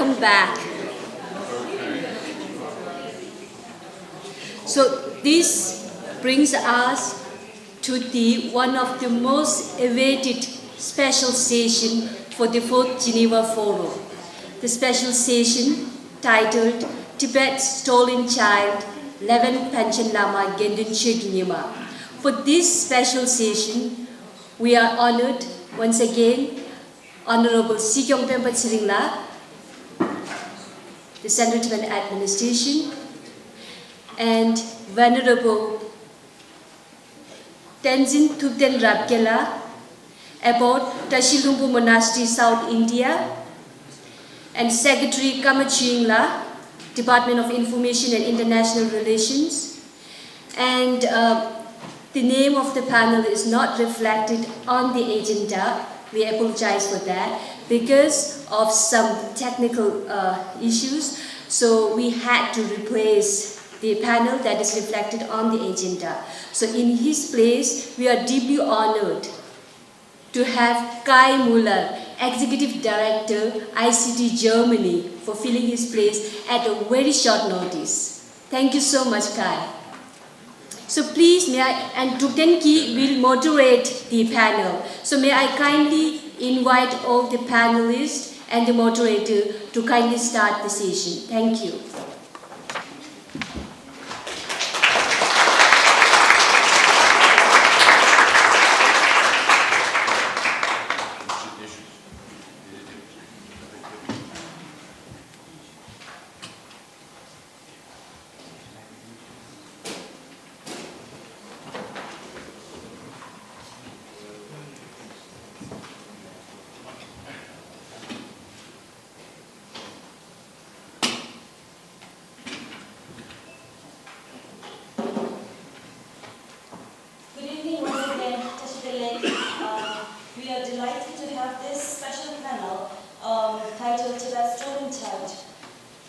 welcome back. So this brings us to one of the most awaited special session for the 4th Geneva Forum. The special session titled Tibet's Stolen Child, 11th Panchen Lama Gendun Chögyima. For this special session, we are honored once again Honorable Sikyong Pempat Siringla, the Central Tibetan Administration, and Venerable Tenzin Thupten Rabgela about Tashilhumpu Monastery, South India, and Secretary Kamachingla, Department of Information and International Relations. And the name of the panel is not reflected on the agenda. We apologize for that because of some technical issues. So we had to replace the panel that is reflected on the agenda. So in his place, we are deeply honored to have Kai Müller, Executive Director, ICT Germany, for filling his place at a very short notice. Thank you so much, Kai. So please, may I, and Thupten Ki will moderate the panel. So may I kindly invite all the panelists and the moderator to kindly start the session. Thank you. Titled Tibet's Stolen Child,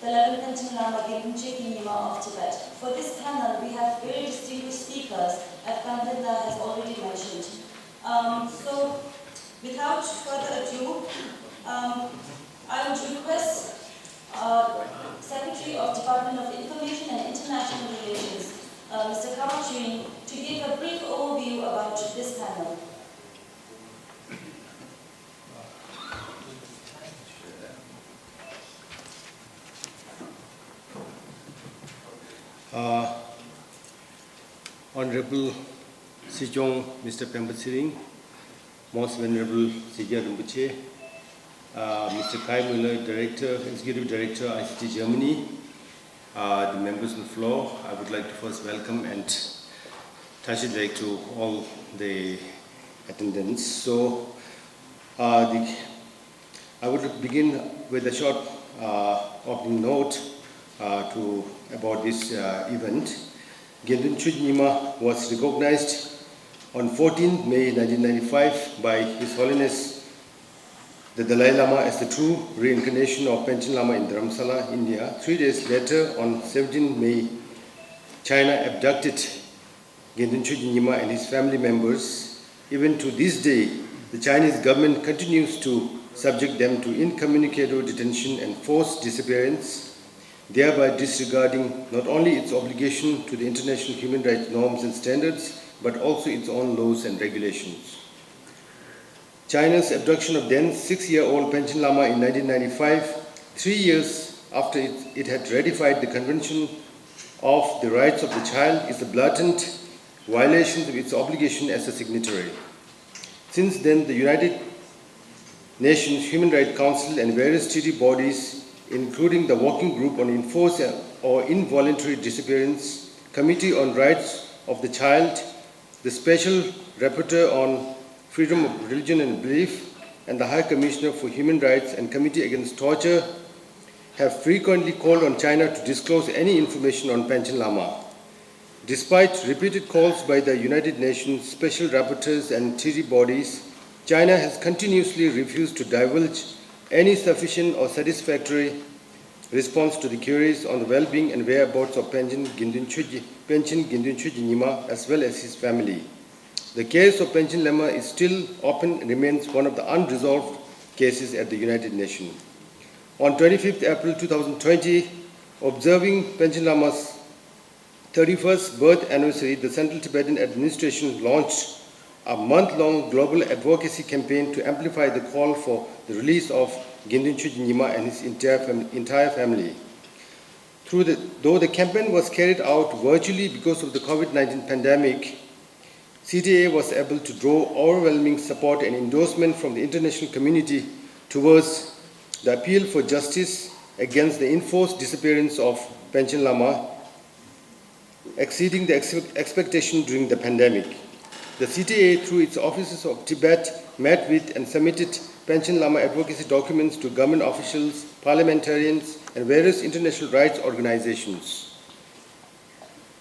the 11th Panchen Lama Gendun Chögyima of Tibet. For this panel, we have very distinguished speakers, as Pandita has already mentioned. So, without further ado, I would request Secretary of Department of Information and International Relations, Mr. Kamaching, to give a brief overview about this panel. Honorable Sikyong Mr. Pempat Siring, Most Venerable Arjun Rinpoche, Mr. Kai Müller, Director, Executive Director, ICT Germany, the members on the floor, I would like to first welcome and touch it back to all the attendants. So, I would begin with a short opening note about this event. Gendun Chögyima was recognized on 14 May 1995 by His Holiness the Dalai Lama as the true reincarnation of Panchen Lama in Dharamsala, India. 3 days later, on 17 May, China abducted Gendun Chögyima and his family members. Even to this day, the Chinese government continues to subject them to incommunicado detention and forced disappearance, thereby disregarding not only its obligation to the international human rights norms and standards, but also its own laws and regulations. China's abduction of then 6-year-old Panchen Lama in 1995, 3 years after it had ratified the Convention of the Rights of the Child, is a blatant violation of its obligation as a signatory. Since then, the United Nations Human Rights Council and various treaty bodies, including the Working Group on Enforced or Involuntary Disappearance, Committee on Rights of the Child, the Special Rapporteur on Freedom of Religion and Belief, and the High Commissioner for Human Rights and Committee Against Torture have frequently called on China to disclose any information on Panchen Lama. Despite repeated calls by the United Nations Special Rapporteurs and treaty bodies, China has continuously refused to divulge any sufficient or satisfactory response to the queries on the well-being and whereabouts of Panchen Gendun Chögyima as well as his family. The case of Panchen Lama is still open and remains one of the unresolved cases at the United Nations. On 25th April 2020, observing Panchen Lama's 31st birth anniversary, the Central Tibetan Administration launched a month-long global advocacy campaign to amplify the call for the release of Gendinchu Nyima and his entire family. Though the campaign was carried out virtually because of the COVID-19 pandemic, CTA was able to draw overwhelming support and endorsement from the international community towards the appeal for justice against the enforced disappearance of Panchen Lama, exceeding the expectation during the pandemic. The CTA, through its Offices of Tibet, met with and submitted Panchen Lama advocacy documents to government officials, parliamentarians, and various international rights organizations.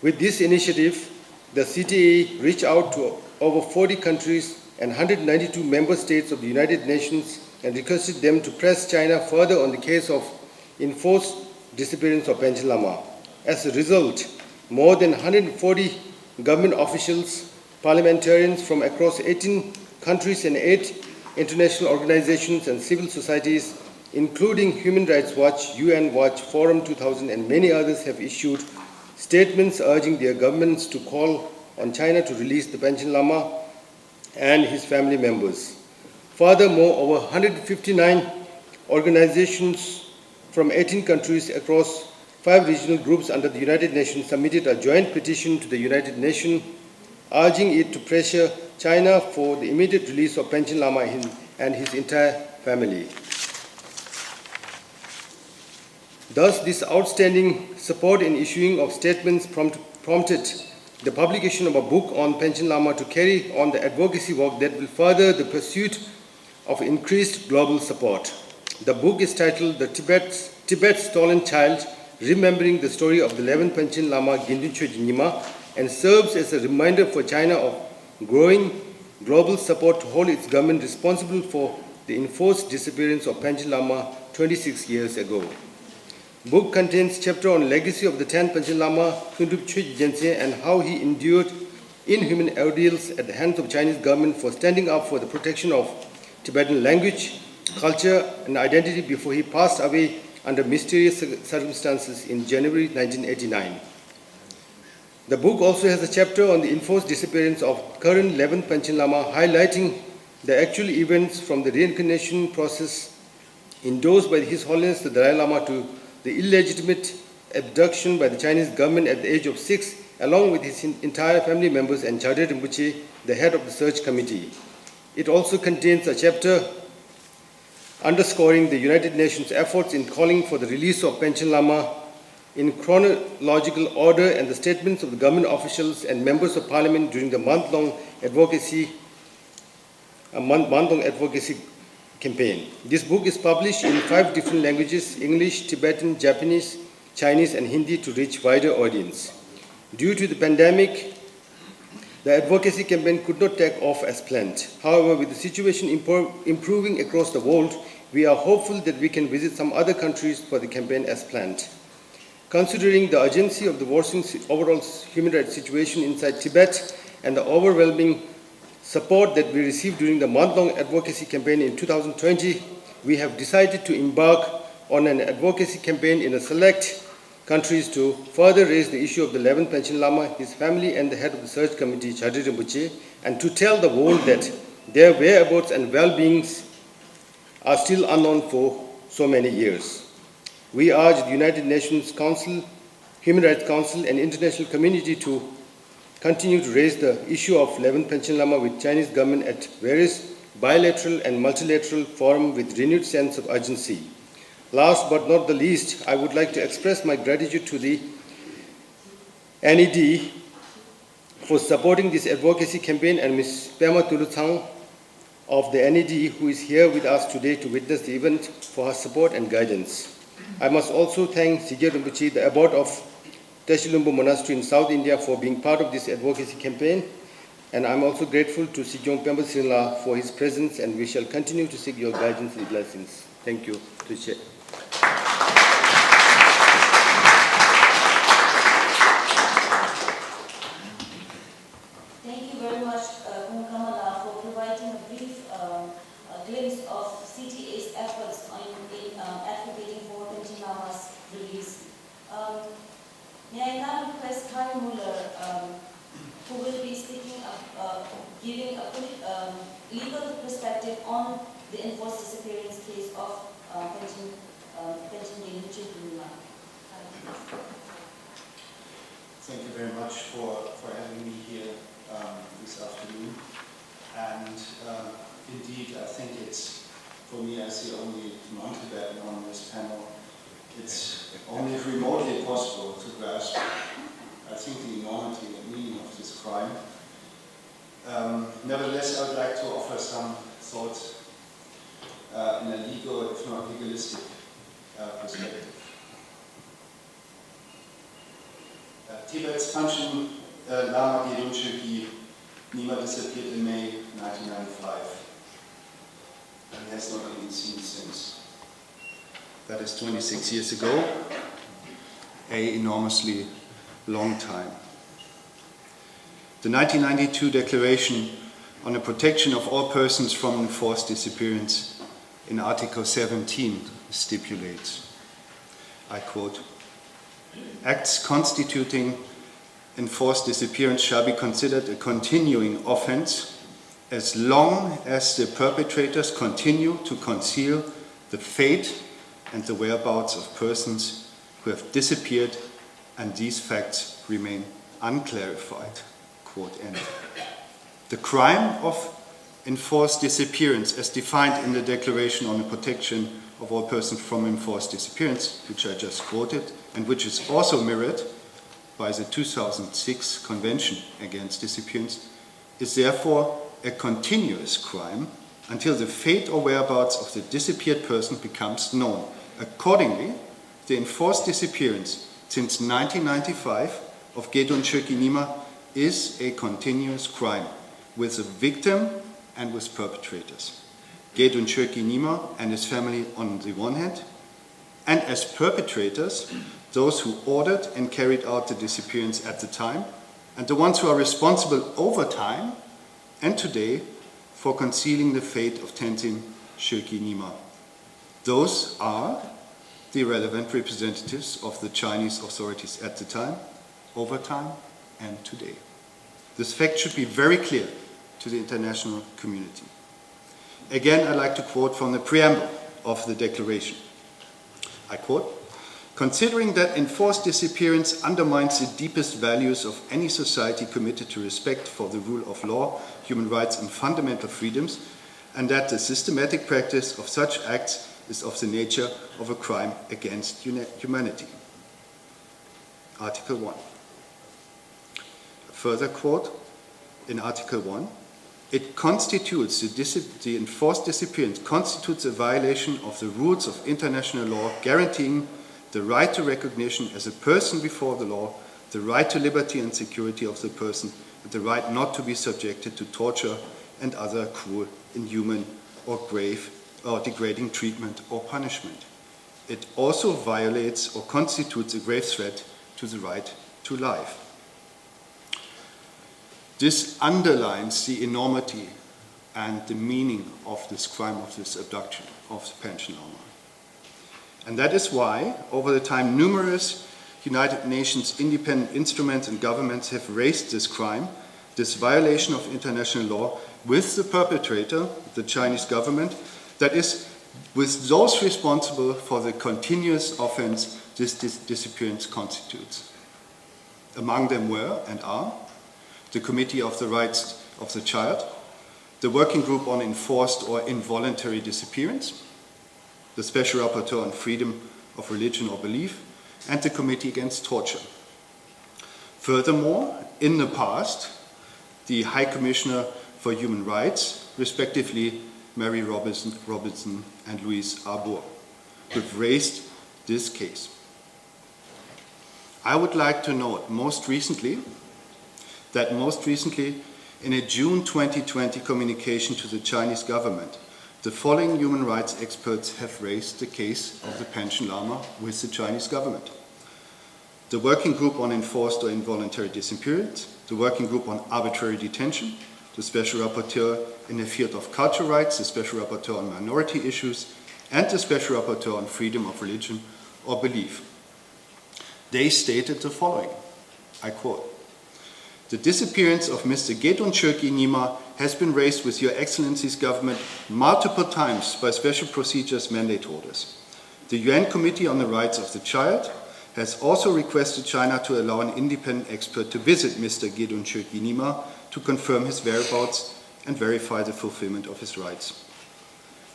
With this initiative, the CTA reached out to over 40 countries and 192 member states of the United Nations and requested them to press China further on the case of enforced disappearance of Panchen Lama. As a result, more than 140 government officials, parliamentarians from across 18 countries and 8 international organizations and civil societies, including Human Rights Watch, UN Watch, Forum 2000, and many others, have issued statements urging their governments to call on China to release the Panchen Lama and his family members. Furthermore, over 159 organizations from 18 countries across 5 regional groups under the United Nations submitted a joint petition to the United Nations urging it to pressure China for the immediate release of Panchen Lama and his entire family. Thus, this outstanding support in issuing of statements prompted the publication of a book on Panchen Lama to carry on the advocacy work that will further the pursuit of increased global support. The book is titled Tibet's Stolen Child, Remembering the Story of the 11th Panchen Lama Gendinchu Nyima, and serves as a reminder for China of growing global support to hold its government responsible for the enforced disappearance of Panchen Lama 26 years ago. The book contains a chapter on legacy of the 10th Panchen Lama, Khundrub Gyaltsen, and how he endured inhuman ordeals at the hands of Chinese government for standing up for the protection of Tibetan language, culture, and identity before he passed away under mysterious circumstances in January 1989. The book also has a chapter on the enforced disappearance of current 11th Panchen Lama, highlighting the actual events from the reincarnation process endorsed by His Holiness the Dalai Lama to the illegitimate abduction by the Chinese government at the age of 6, along with his entire family members and Arjun Rinpoche, the head of the search committee. It also contains a chapter underscoring the United Nations efforts in calling for the release of Panchen Lama in chronological order and the statements of the government officials and members of parliament during the month-long advocacy campaign. This book is published in 5 different languages: English, Tibetan, Japanese, Chinese, and Hindi, to reach wider audience. Due to the pandemic, the advocacy campaign could not take off as planned. However, with the situation improving across the world, we are hopeful that we can visit some other countries for the campaign as planned. Considering the urgency of the worsening overall human rights situation inside Tibet and the overwhelming support that we received during the month-long advocacy campaign in 2020, we have decided to embark on an advocacy campaign in a select countries to further raise the issue of the 11th Panchen Lama, his family, and the head of the search committee, Arjun Rinpoche, and to tell the world that their whereabouts and well-beings are still unknown for so many years. We urge the United Nations Council, Human Rights Council, and international community to continue to raise the issue of 11th Panchen Lama with Chinese government at various bilateral and multilateral forums with renewed sense of urgency. Last but not the least, I would like to express my gratitude to the NED for supporting this advocacy campaign, and Ms. Pema Tuluthang of the NED, who is here with us today to witness the event, for her support and guidance. I must also thank Sigye Rinpoche, the abbot of Teshilumbu Monastery in South India, for being part of this advocacy campaign. And I'm also grateful to Sijong Pemba Srinla for his presence, and we shall continue to seek your guidance and blessings. Thank you. Thank you very much, Kamala, for providing a brief glimpse of CTA's efforts in advocating Kai Muller, who will be speaking giving a legal perspective on the enforced disappearance case of Pension Geneva Geneva. Thank you very much for having me here this afternoon. And indeed, I think it's, for me as the only non-Tibetan on this panel, it's only remotely possible to grasp, I think, the enormity and meaning of this crime. Nevertheless, I would like to offer some thoughts in a legal, if not legalistic, perspective. Tibet's Panchen Lama Gedun Nyima disappeared in May 1995 and has not been seen since. That is 26 years ago, an enormously long time. The 1992 Declaration on the Protection of All Persons from Enforced Disappearance in Article 17 stipulates, I quote, "Acts constituting enforced disappearance shall be considered a continuing offense as long as the perpetrators continue to conceal the fate and the whereabouts of persons who have disappeared and these facts remain unclarified." Quote end. The crime of enforced disappearance as defined in the Declaration on the Protection of All Persons from Enforced Disappearance, which I just quoted, and which is also mirrored by the 2006 Convention Against Disappearance, is therefore a continuous crime until the fate or whereabouts of the disappeared person becomes known. Accordingly, the enforced disappearance since 1995 of Gedun Nyima is a continuous crime with a victim and with perpetrators. Gedun Nyima and his family on the one hand, and as perpetrators, those who ordered and carried out the disappearance at the time, and the ones who are responsible over time and today for concealing the fate of Tenzin Shirki Nyima. Those are the relevant representatives of the Chinese authorities at the time, over time, and today. This fact should be very clear to the international community. Again, I'd like to quote from the preamble of the declaration. I quote, "Considering that enforced disappearance undermines the deepest values of any society committed to respect for the rule of law, human rights and fundamental freedoms, and that the systematic practice of such acts is of the nature of a crime against humanity." Article 1. A further quote in Article 1. "It constitutes, the enforced disappearance constitutes a violation of the rules of international law guaranteeing the right to recognition as a person before the law, the right to liberty and security of the person, and the right not to be subjected to torture and other cruel, inhuman, or grave or degrading treatment or punishment. It also violates or constitutes a grave threat to the right to life." This underlines the enormity and the meaning of this crime, of this abduction of the Panchen Lama. And that is why, over the time, numerous United Nations independent instruments and governments have raised this crime, this violation of international law, with the perpetrator, the Chinese government, that is, with those responsible for the continuous offense this disappearance constitutes. Among them were, and are, the Committee of the Rights of the Child, the Working Group on Enforced or Involuntary Disappearance, the Special Rapporteur on Freedom of Religion or Belief, and the Committee Against Torture. Furthermore, in the past, the High Commissioner for Human Rights, respectively Mary Robinson and Louise Arbour, have raised this case. I would like to note that most recently, in a June 2020 communication to the Chinese government, the following human rights experts have raised the case of the Panchen Lama with the Chinese government: the Working Group on Enforced or Involuntary Disappearance, the Working Group on Arbitrary Detention, the Special Rapporteur in the field of cultural rights, the Special Rapporteur on minority issues, and the Special Rapporteur on freedom of religion or belief. They stated the following: I quote, "The disappearance of Mr. Gedun Chökyi Nyima has been raised with Your Excellency's government multiple times by special procedures mandate holders. The UN Committee on the Rights of the Child has also requested China to allow an independent expert to visit Mr. Gedun Chökyi Nyima to confirm his whereabouts and verify the fulfillment of his rights.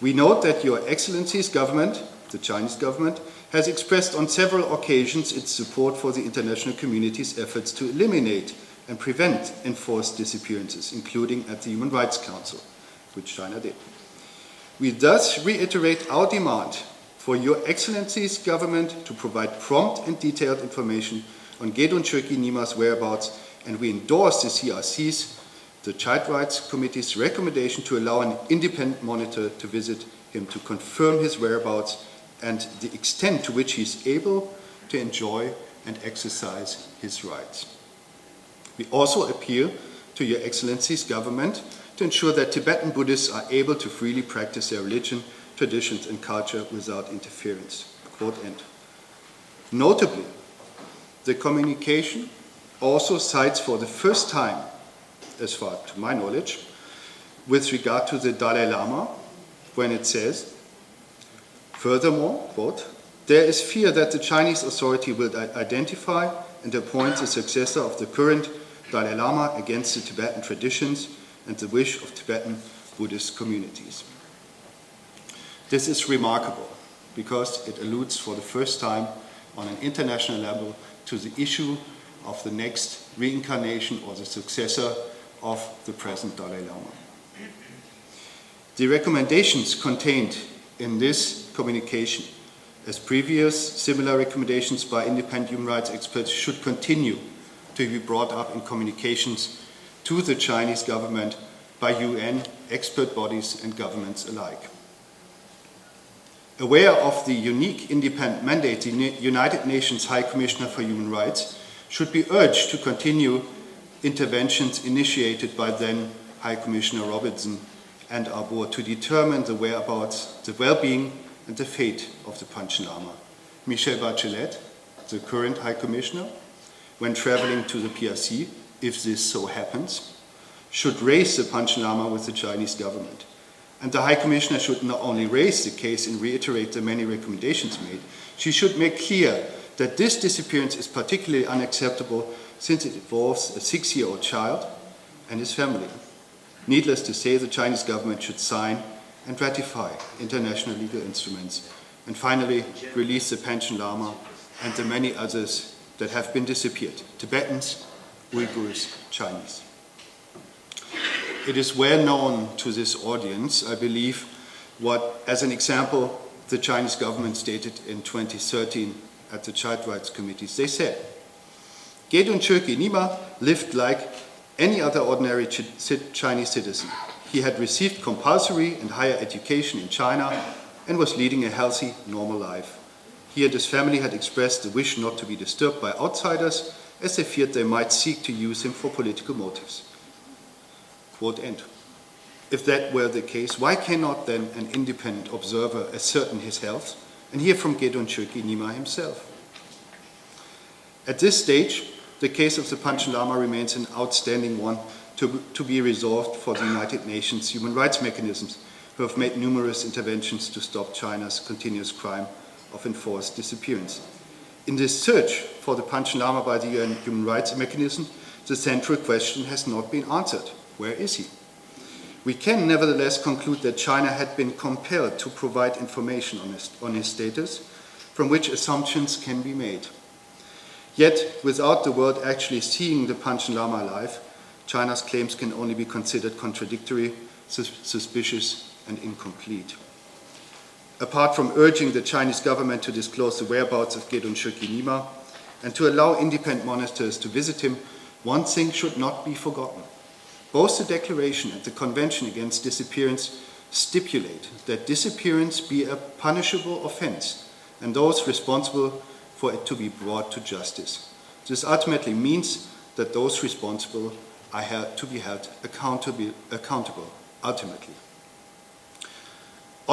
We note that Your Excellency's government, the Chinese government, has expressed on several occasions its support for the international community's efforts to eliminate and prevent enforced disappearances, including at the Human Rights Council, which China did. We thus reiterate our demand for Your Excellency's government to provide prompt and detailed information on Gedun Chökyi Nyma's whereabouts, and we endorse the CRC's, the Child Rights Committee's recommendation to allow an independent monitor to visit him to confirm his whereabouts and the extent to which he is able to enjoy and exercise his rights. We also appeal to Your Excellency's government to ensure that Tibetan Buddhists are able to freely practice their religion, traditions and culture without interference." Quote end. Notably, the communication also cites for the first time, as far to my knowledge, with regard to the Dalai Lama, when it says, "Furthermore, quote, there is fear that the Chinese authority will identify and appoint the successor of the current Dalai Lama against the Tibetan traditions and the wish of Tibetan Buddhist communities." This is remarkable because it alludes for the first time on an international level to the issue of the next reincarnation or the successor of the present Dalai Lama. The recommendations contained in this communication, as previous similar recommendations by independent human rights experts, should continue to be brought up in communications to the Chinese government by UN, expert bodies and governments alike. Aware of the unique independent mandate, the United Nations High Commissioner for Human Rights should be urged to continue interventions initiated by then High Commissioner Robinson and our board to determine the whereabouts, the well-being and the fate of the Panchen Lama. Michelle Bachelet, the current High Commissioner, when traveling to the PRC, if this so happens, should raise the Panchen Lama with the Chinese government. And the High Commissioner should not only raise the case and reiterate the many recommendations made, she should make clear that this disappearance is particularly unacceptable since it involves a 6-year-old child and his family. Needless to say, the Chinese government should sign and ratify international legal instruments, and finally release the Panchen Lama and the many others that have been disappeared, Tibetans, Uyghurs, Chinese. It is well known to this audience, I believe, what, as an example, the Chinese government stated in 2013 at the Child Rights Committees. They said, "Gedun Chökyi Nyima lived like any other ordinary Chinese citizen. He had received compulsory and higher education in China and was leading a healthy, normal life. He and his family had expressed the wish not to be disturbed by outsiders, as they feared they might seek to use him for political motives." Quote end. If that were the case, why cannot then an independent observer ascertain his health and hear from Gedun Chökyi Nyima himself? At this stage, the case of the Panchen Lama remains an outstanding one to be resolved for the United Nations human rights mechanisms, who have made numerous interventions to stop China's continuous crime of enforced disappearance. In this search for the Panchen Lama by the UN human rights mechanism, the central question has not been answered. Where is he? We can nevertheless conclude that China had been compelled to provide information on his status, from which assumptions can be made. Yet, without the world actually seeing the Panchen Lama alive, China's claims can only be considered contradictory, suspicious, and incomplete. Apart from urging the Chinese government to disclose the whereabouts of Gedun Chökyi Nyima and to allow independent monitors to visit him, one thing should not be forgotten. Both the Declaration and the Convention Against Disappearance stipulate that disappearance be a punishable offense and those responsible for it to be brought to justice. This ultimately means that those responsible are to be held accountable ultimately.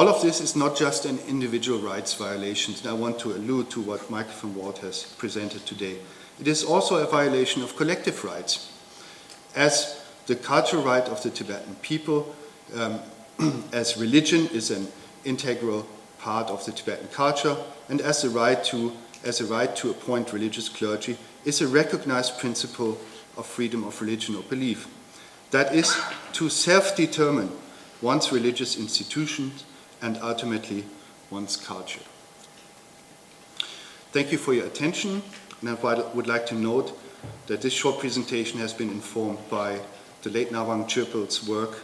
All of this is not just an individual rights violation, and I want to allude to what Michael van Walt has presented today. It is also a violation of collective rights, as the cultural right of the Tibetan people, as religion is an integral part of the Tibetan culture, and as a right to appoint religious clergy is a recognized principle of freedom of religion or belief. That is, to self-determine one's religious institutions and ultimately one's culture. Thank you for your attention, and I would like to note that this short presentation has been informed by the late Nawang Chirpal's work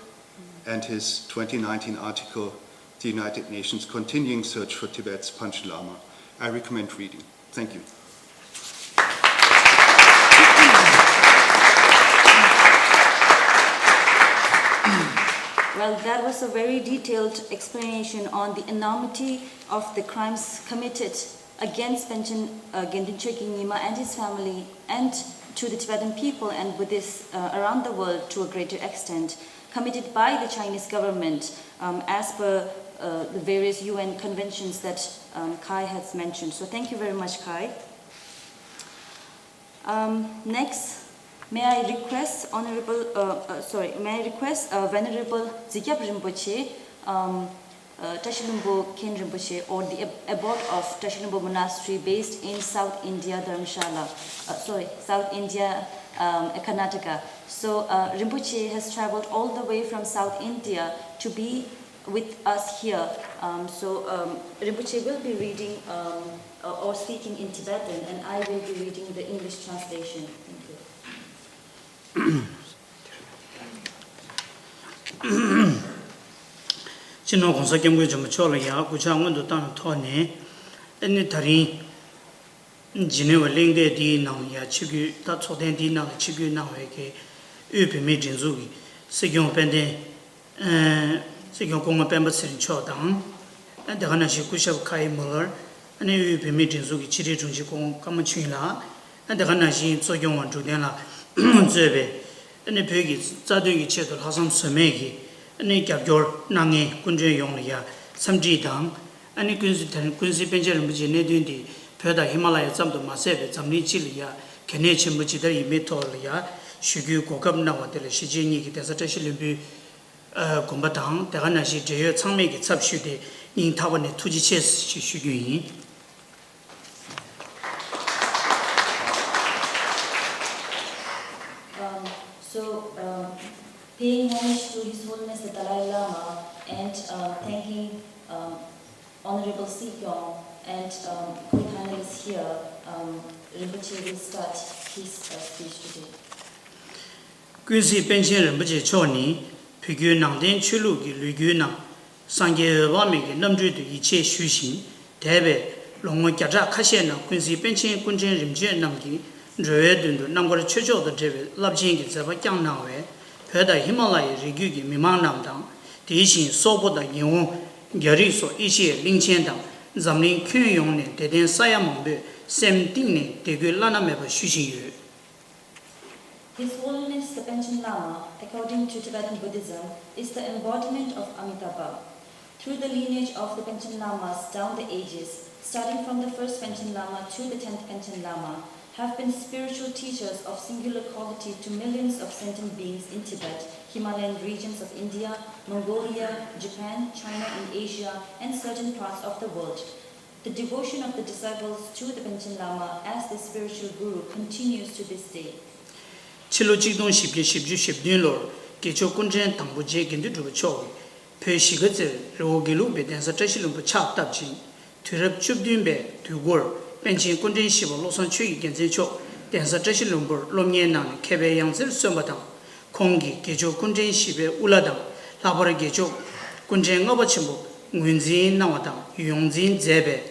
and his 2019 article, The United Nations Continuing Search for Tibet's Panchen Lama. I recommend reading. Thank you. Well, that was a very detailed explanation on the enormity of the crimes committed against Panchen Rinpoche Nyima and his family and to the Tibetan people and Buddhists around the world to a greater extent, committed by the Chinese government as per the various UN conventions that Kai has mentioned. So thank you very much, Kai. Next, may I request Venerable Zigyab Rinpoche, Tashilumbo Ken Rinpoche, or the abbot of Tashilumbo Monastery based in South India, South India, Karnataka. So Rinpoche has traveled all the way from South India to be with us here. Rinpoche will be reading or speaking in Tibetan, and I will be reading the English translation. Thank you. Chino Gonsa Kemwe Jomachola Ya, Kuchango Tan Tone, and the Tari Geneva Lingde Di Nang Ya Chigu, Tatsoden Di Nang Chigu Naweke, Upi Mijinzugi, Sigon Pende, Sigon Konga Pemba Sin Chodang, and the Hanashi Kusha Kai Muller, and Upi Mijinzugi Chiri Junjikon Kamachila, and the Hanashi Soyon Judena, Zebe, and the Peggy Zadui Chetal Hassan Samegi. Any capture Nangi, Kunja Yonglia, some G Dang, and a Quincy Benjamin Nedindi, Peda Himalaya, some to Masebe, some Nichilia, Kanechin Muchitari Metolia, Shugu Kokab Nawatel, Shijini, Desatashilibu, Combatang, Teranashi, Jay, some make it subshude in Tawane Tujiches, Shugui. Paying homage to His Holiness the Dalai Lama and thanking Honorable Sikyong and good panelists here, Rinpoche will start his speech today. Quincy Pension Rinpoche Choni, Pigu Nangden Chulugi, Luguna, Sangye Wamik, Namju to Iche Shushin, Tebe, Longo Kaja Kashena, Quincy Pension Kunjan Rimje Namgi, Dread, Nangor Chojo the David, Labjing, Zavakang Nawe. Peda Himalaya Rigugi Mimanam Dang, Tishin Soboda Yon, Gariso, Ishi, Lingchen Dang, Zamlin Kyong, Deden Sayamambe, Sem Ding, Tegulana Meba Shushin. His Holiness the Panchen Lama, according to Tibetan Buddhism, is the embodiment of Amitabha. Through the lineage of the Panchen Lamas down the ages, starting from the first Panchen Lama to the 10th Panchen Lama, have been spiritual teachers of singular quality to millions of sentient beings in Tibet, Himalayan regions of India, Mongolia, Japan, China and Asia, and certain parts of the world. The devotion of the disciples to the Panchen Lama as the spiritual guru continues to this day. Chilo Chigdon Shipje Shipju Shipdun Lord, Kecho Kunjan Tambu Jakin to Chogi, Pe Shigatze, Rogilu Beden Satashilum Chap Tabji, to Rep Chubdunbe, to work. Pension Kunjin Shiva Losan Chui Genzicho, Dancer Tashilumber, Lomienan, Kebe Yangzel Sumbatan, Kongi, Gejo Kunjin Shibe Uladam, Labora Gejo, Kunjin Obachimbo, Winzin Nawadam, Yongzin Zebe,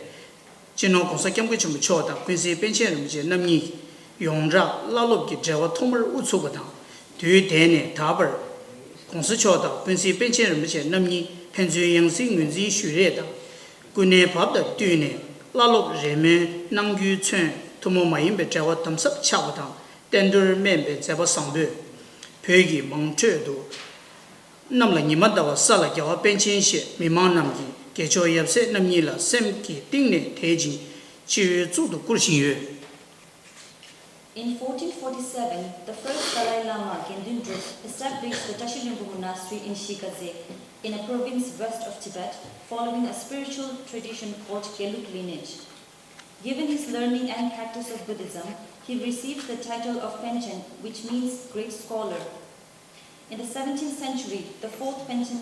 Geno Konsakam Chota, Quincy Pension Namni, Yongra, Laloki Java Tomer Utsubatan, Du Dene, Taber, Consachota, Quincy Pension Namni, Penzu Yangzin Winzi Shureda, Gune Pabda Dune. Lalo Reme, Nangu Chun, Tomo Maimbe Java Tamsap Chabatan, Tender Membe Java Sambu, Peggy Mongchedo, namla nimada wa sala kya penchen she mimang namgi kecho yapse namni la sem ki tingne teji chi zu du kursin yue. In 1447, the first Dalai Lama Gendun established the Tashilimbu Monastery in Shikaze, in a province west of Tibet, following a spiritual tradition called Geluk lineage. Given his learning and practice of Buddhism, he received the title of Penchen, which means great scholar. In the 17th century, the fourth Penchen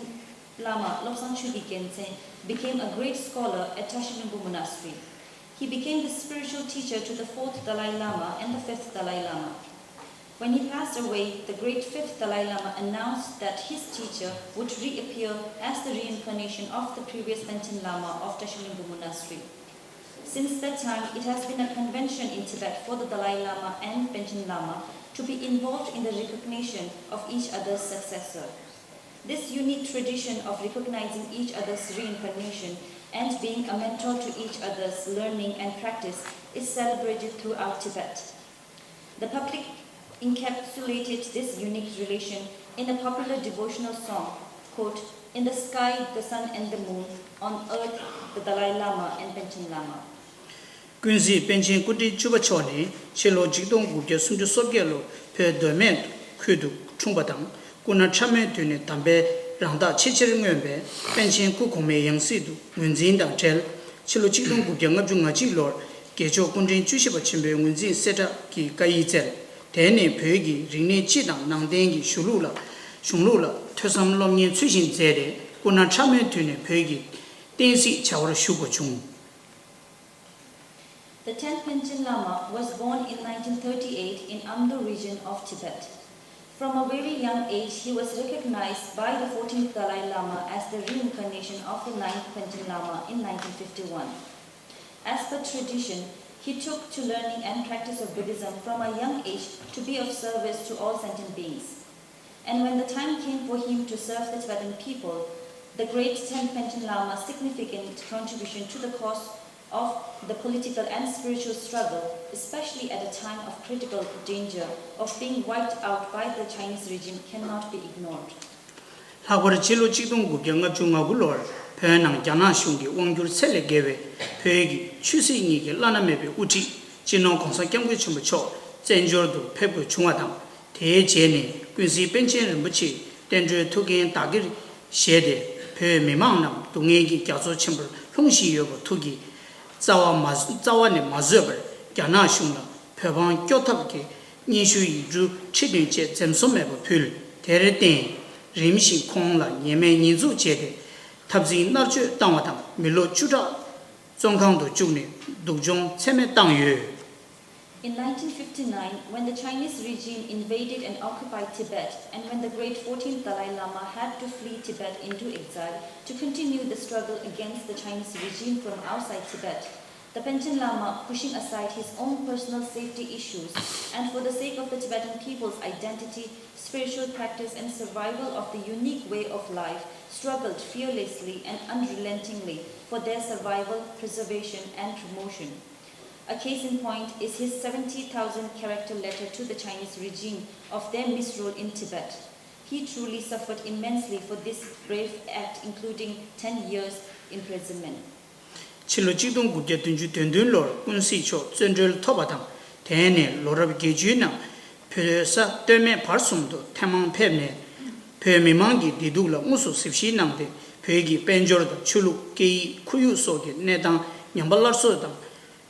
Lama, Lobsang Chugi Gensen, became a great scholar at Tashilimbu Monastery. He became the spiritual teacher to the fourth Dalai Lama and the fifth Dalai Lama. When he passed away, the great fifth Dalai Lama announced that his teacher would reappear as the reincarnation of the previous Penchen Lama of Tashilimbu Monastery. Since that time, it has been a convention in Tibet for the Dalai Lama and Penchen Lama to be involved in the recognition of each other's successor. This unique tradition of recognizing each other's reincarnation and being a mentor to each other's learning and practice is celebrated throughout Tibet. The public encapsulated this unique relation in a popular devotional song, quote, "In the sky, the sun and the moon, on earth, the Dalai Lama and Penchen Lama." Kunzi penchen kuti chuba choni chelo jigdong gubje sunju sobgelo pe domen kudu chungbatang kuna chame tune tambe rangda chichir ngömbe penchen ku kome yangsidu ngunzin dang chel chelo jigdong gubje ngabju ngaji lor gecho kunjin chushiba chimbe ngunzin seta ki kayi zel tene pyogi rinne chidang nangdengi shulula shunglula tösam lomnyen chushin zede kuna chame tune pyogi tensi chawara shugo chung. The 10th Penchen Lama was born in 1938 in Amdo region of Tibet. From a very young age, he was recognized by the 14th Dalai Lama as the reincarnation of the 9th Penchen Lama in 1951. As per tradition, he took to learning and practice of Buddhism from a young age to be of service to all sentient beings. And when the time came for him to serve the Tibetan people, the great 10th Penchen Lama's significant contribution to the cause of the political and spiritual struggle, especially at a time of critical danger of being wiped out by the Chinese regime, cannot be ignored. Hagwar chilo chidong gu gyanga chunga gulor phenang jana shungi wangyur sele gewe phegi chusi ni ge lana mebe uti chino khonsa kyangwe chumbo cho zenjor du phegu chunga dam de je ne kunsi penchen rinpoche tenjue tugen dagir shede phe mimang nam dungye gi gyaso chimbo longshi yobo tugi zawa ne mazöber gyana shungla phebang kyotab ge nishu yiju chidin che zemso mebe phul tere den rimshi kongla nyeme nizu chede tabzi narchu tangwadam milo chuda zongkangdo chukne dukjong tseme tangyo. In 1959, when the Chinese regime invaded and occupied Tibet, and when the great 14th Dalai Lama had to flee Tibet into exile to continue the struggle against the Chinese regime from outside Tibet, the Penchen Lama, pushing aside his own personal safety issues and for the sake of the Tibetan people's identity, spiritual practice and survival of the unique way of life, struggled fearlessly and unrelentingly for their survival, preservation and promotion. A case in point is his 70,000 character letter to the Chinese regime of their misrule in Tibet. He truly suffered immensely for this brave act, including 10 years imprisonment. Chilo jidong gudya tunju tundun lor kunsi cho zendrel tobadam tene lorab geju na pesa teme parsumdo temang pemne pe mimangi didugla musu sipshi nangde pegi penjorda chulu kei kuyu soge nedang nyambalar sodam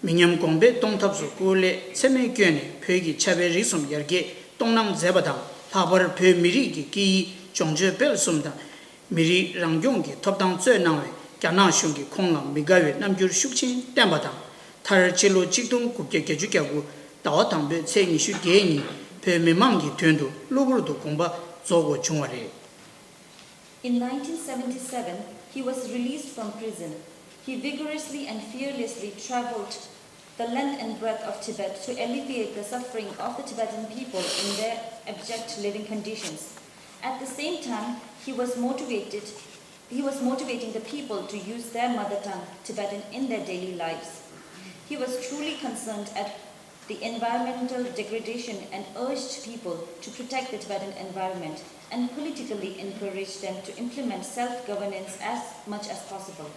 minyam gombe tongtabso kule seme gyene pegi chabe risum yarge tongnam zebadam labar pe miri gi ki chongje bel sumda miri rangyong gi topdang zwe nangwe gyana shungi kongla migawe namgyur shukchin tenbadam tar chilo jikdung gubge geju gyagu dawa tangbe tse nishu geni pe mimangi tundu luburdu gomba zogo chungware. In 1977, he was released from prison. He vigorously and fearlessly traveled the length and breadth of Tibet to alleviate the suffering of the Tibetan people in their abject living conditions. At the same time, he was motivating the people to use their mother tongue, Tibetan, in their daily lives. He was truly concerned at the environmental degradation and urged people to protect the Tibetan environment. and politically encouraged them to implement self-governance as much as possible.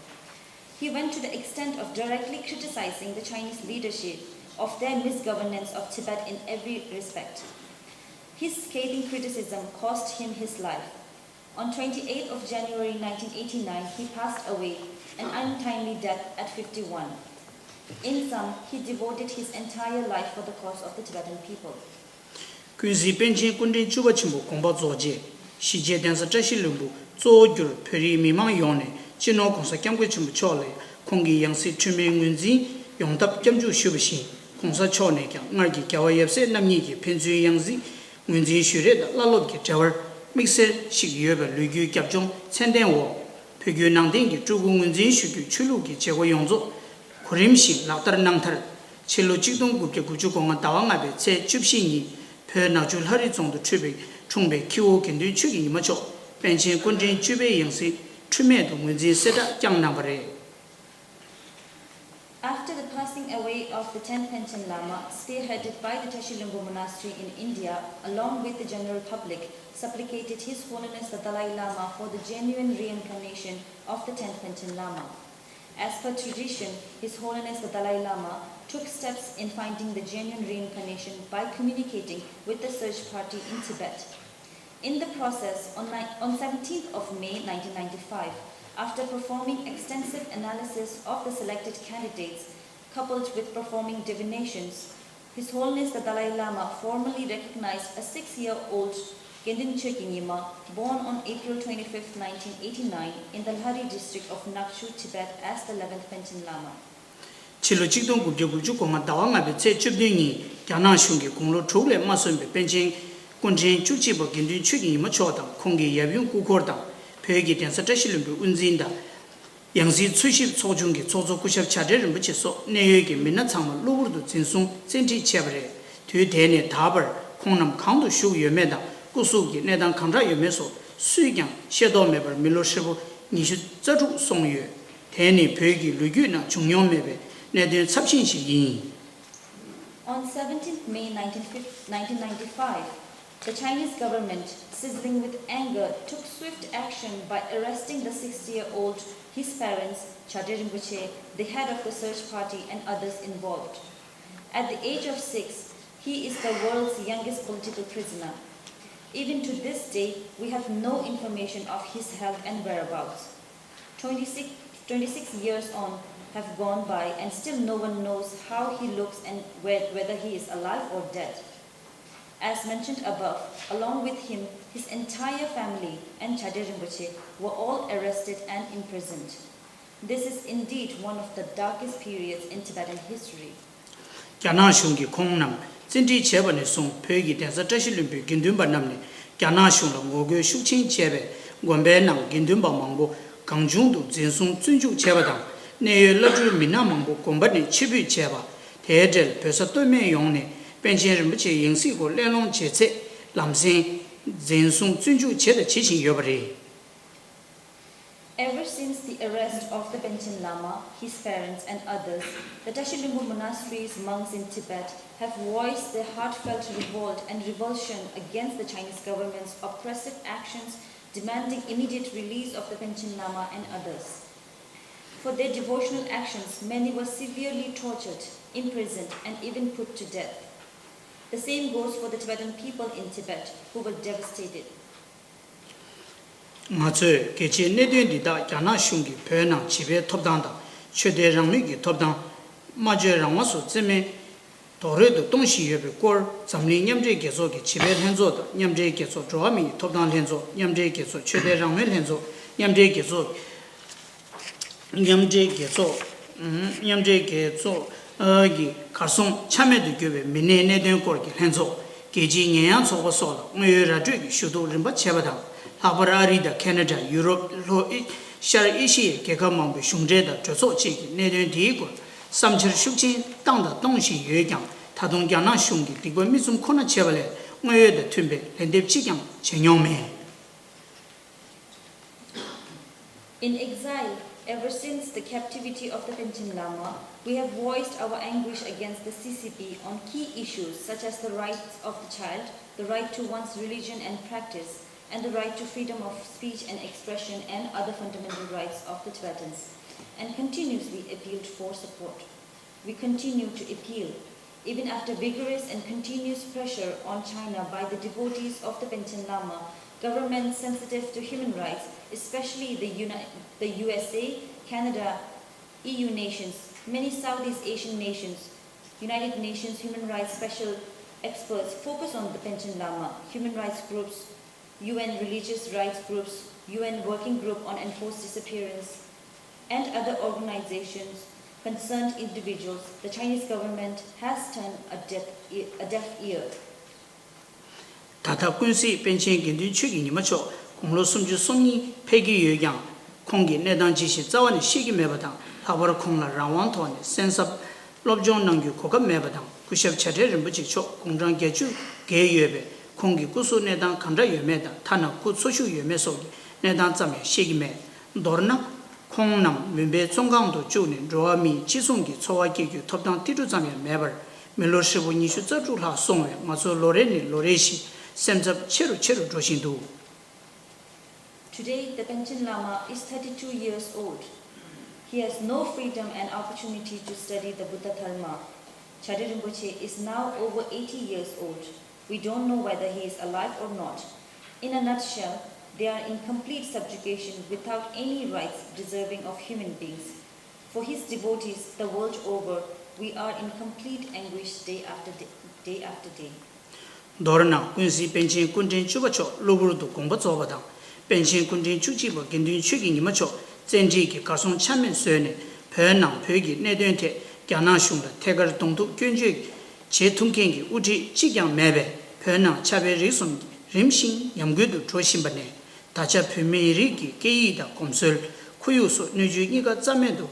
He went to the extent of directly criticizing the Chinese leadership of their misgovernance of Tibet in every respect. His scathing criticism cost him his life. On 28th of January 1989, he passed away, an untimely death at 51. In sum, he devoted his entire life for the cause of the Tibetan people. Kuzi penchen kundin chuba chimbo komba zoje, shije densa chashilumbu, zogyur peri mimang yone, chino kongsa kiamkwe chimbo chole, kongi yangsi chume ngunzi, yongtab kiamju shubashin, kongsa chone kya, ngargi kyawa yepse namnyi ki penzu yangzi, ngunzi shure da lalob ki chawar, mikse shik yoba lugyu kyabchong, tsenden wo, pegyu nangden ki chugu ngunzi shukyu chulu ki chewa yongzo, kurimshi laktar nangtar, chilo chikdong gupke kuchu konga dawa ngabe tse chubshi nyi, pe nakchul hari zongdo chube, chungbe kiwo kendu chugi imacho, penchen kundin chube yangsi, chume do ngunzi seda kyang nambare. After the passing away of the 10th Panchen Lama, spearheaded by the Tashilumbu Monastery in India, along with the general public, supplicated His Holiness the Dalai Lama for the genuine reincarnation of the 10th Panchen Lama. As per tradition, His Holiness the Dalai Lama took steps in finding the genuine reincarnation by communicating with the search party in Tibet. In the process, on 17th of May 1995, after performing extensive analysis of the selected candidates, coupled with performing divinations, His Holiness the Dalai Lama formally recognized a 6-year-old Gendin Chökyinima, born on April 25, 1989, in the Lhari district of Nakshu, Tibet, as the 11th Panchen Lama. Chilo chikdong gubje gubju konga dawa ngabe tse chubdungi, gyana shungi konglo chogle masonbe penchen kunchen chukchibo gendun chökyinima chodang, kongi yabyung kukordang, pyoge tensa tashilumbu unzinda, yangsi tsushib tsojungi tsozo kushab chadre rinpoche so, neyoge minna tsangma luburdu zinsung zenti chebre, tuyo tene tabar, kongnam kangdo shuk yomedang, kusugi nedang kangra yomeso, suigyang shedo mebar milo shibu nishu zadru songyo, tene pyoge lugyu na chungyon mebe, nedun tsabshinshi yin. On 17th May 1995, the Chinese government, sizzling with anger, took swift action by arresting the 60-year-old, his parents, Chadre Rinpoche, the head of the search party, and others involved. At the age of 6, he is the world's youngest political prisoner. Even to this day, we have no information of his health and whereabouts. 26 years on have gone by, and still no one knows how he looks and whether he is alive or dead. As mentioned above, along with him, his entire family and Chadre Rinpoche were all arrested and imprisoned. This is indeed one of the darkest periods in Tibetan history. Gyana shungi kongnam, zinti cheba ne song, pyoge tensa tashilumbu gindunba namne, gyana shungla ngogyo shukchin chebe, gombe nang gindunba mangbo, gangjungdu zinsung zunjuk cheba dang, neyo ladru minna mangbo gomba ne chibu cheba, tedel pyosa toime yongne, penchen rinpoche yingsi go lenlong che tse, lamsen zinsung zunjuk cheda chichin yobare. Ever since the arrest of the Panchen Lama, his parents and others, the Tashilumbu monastery's monks in Tibet have voiced their heartfelt revolt and revulsion against the Chinese government's oppressive actions, demanding immediate release of the Panchen Lama and others. For their devotional actions, many were severely tortured, imprisoned, and even put to death. The same goes for the Tibetan people in Tibet, who were devastated. Matsu kechi nedun di da gyana shungi pyo nang chibe topdang da, chode rangmi ki topdang, majo rangwa su zime, tore do tongshi yobe kor, zamli nyamze gezo ki chibe lenzo da, nyamze gezo zhuwa mi topdang lenzo, nyamze gezo chode rangmi lenzo, nyamze gezo gi karsong chame do gyobe mine nedun kor ki lenzo, keji nyenyang soba sola, ngoyo radyo ki shudu rinpa cheba dang, Labararida, Canada, Europe, Shar Ishi, Kekamambu, Shungeda, Joso Chiki, Nedun Digo, Samchir Shuchi, Tanda, Dongshi, Yugang, Tadong Yana Shungi, Digo Mizum Kona Chevale, Moyo the Tumbe, Lendip Chigang, Chenyome. In exile, ever since the captivity of the Panchen Lama, we have voiced our anguish against the CCP on key issues such as the rights of the child, the right to one's religion and practice, and the right to freedom of speech and expression and other fundamental rights of the Tibetans, and continuously appealed for support. We continue to appeal, even after vigorous and continuous pressure on China by the devotees of the Panchen Lama, governments sensitive to human rights, especially the USA, Canada, EU nations, many Southeast Asian nations, United Nations Human Rights Special Experts focus on the Panchen Lama, human rights groups, UN religious rights groups, UN Working Group on Enforced Disappearance, and other organizations, concerned individuals. The Chinese government has turned a deaf ear. Tata Kunsi Pension Gindu Chugi Nimacho, Konglo Sumju Sumni, Peggy Yang, Kongi Nedan Jishi Zawan Shigi Mebadang, Hawara Kongla Rawanton, Sense of Lobjon Nangu Koka Mebadang, Kushav Chatter and Buchicho, Kongrang Gechu, Gay Yube, Kongi Kusu Nedan Kandra Yumeda, Tana Kutsuchu Yumesogi, Nedan Zame, Shigi Me, Dorna, Kongnam, Mimbe Tsongangdo Junin, Roami, Chisongi, Tsawaki, Top Down Titu Zame Meber, Miloshibu Nishu Zajula Songwe, Maso Loreni, Loreshi, Sems up Cheru Joshindu. Today, the Panchen Lama is 32 years old. He has no freedom and opportunity to study the Buddha Dharma. Chade Rinpoche is now over 80 years old. We don't know whether he is alive or not. In a nutshell, they are in complete subjugation without any rights deserving of human beings. For his devotees the world over, we are in complete anguish day after day. Dorna, Kunsi Pension Kunjin Chubacho, Luburu Kumbazovadang, Pension Kunjin Chuchiba, Gindin Chugi Nimacho, Zenjiki, Carson Chamin Serne, Pernam, Pegi, Nedente, Ganashunda, Tegar Tontu, Kunjik, Chetunkingi, Uji, Chigyang Mebe, Pernam, Chabe Risum, Rimshin, Yamgudu, Troshimbane, Tacha Pumiriki, Keida, Komsul, Kuyuso, Nuju Niga Zamedo,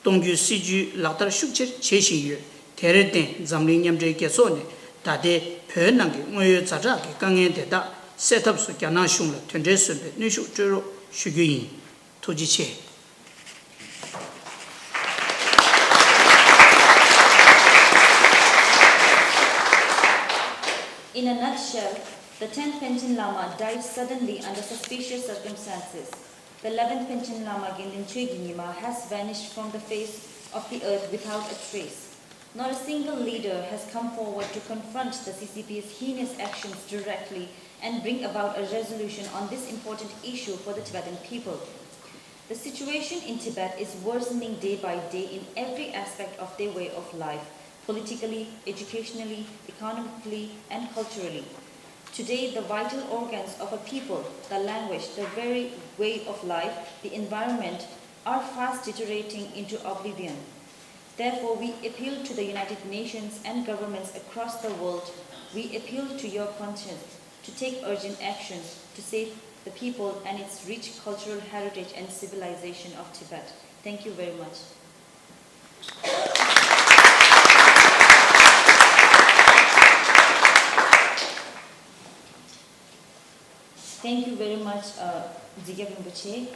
Dongyu Siju, Latar Shukcher, Cheshiyu, Tereten, Zamling Yamje Gesone, Tade, Pernangi, Moyo Zazaki, Gangen Deda, set up so Ganashunda, Tendresun, Nishu Juro, Shuguin, Tojiche. In a nutshell, the 10th Panchen Lama died suddenly under suspicious circumstances. The 11th Panchen Lama Gendin Nyima has vanished from the face of the earth without a trace. Not a single leader has come forward to confront the CCP's heinous actions directly and bring about a resolution on this important issue for the Tibetan people. The situation in Tibet is worsening day by day in every aspect of their way of life, politically, educationally, economically, and culturally. Today, the vital organs of a people, the language, the very way of life, the environment, are fast deteriorating into oblivion. Therefore, we appeal to the United Nations and governments across the world. We appeal to your conscience to take urgent actions to save the people and its rich cultural heritage and civilization of Tibet. Thank you very much. Thank you very much, Geneva Rinpoche.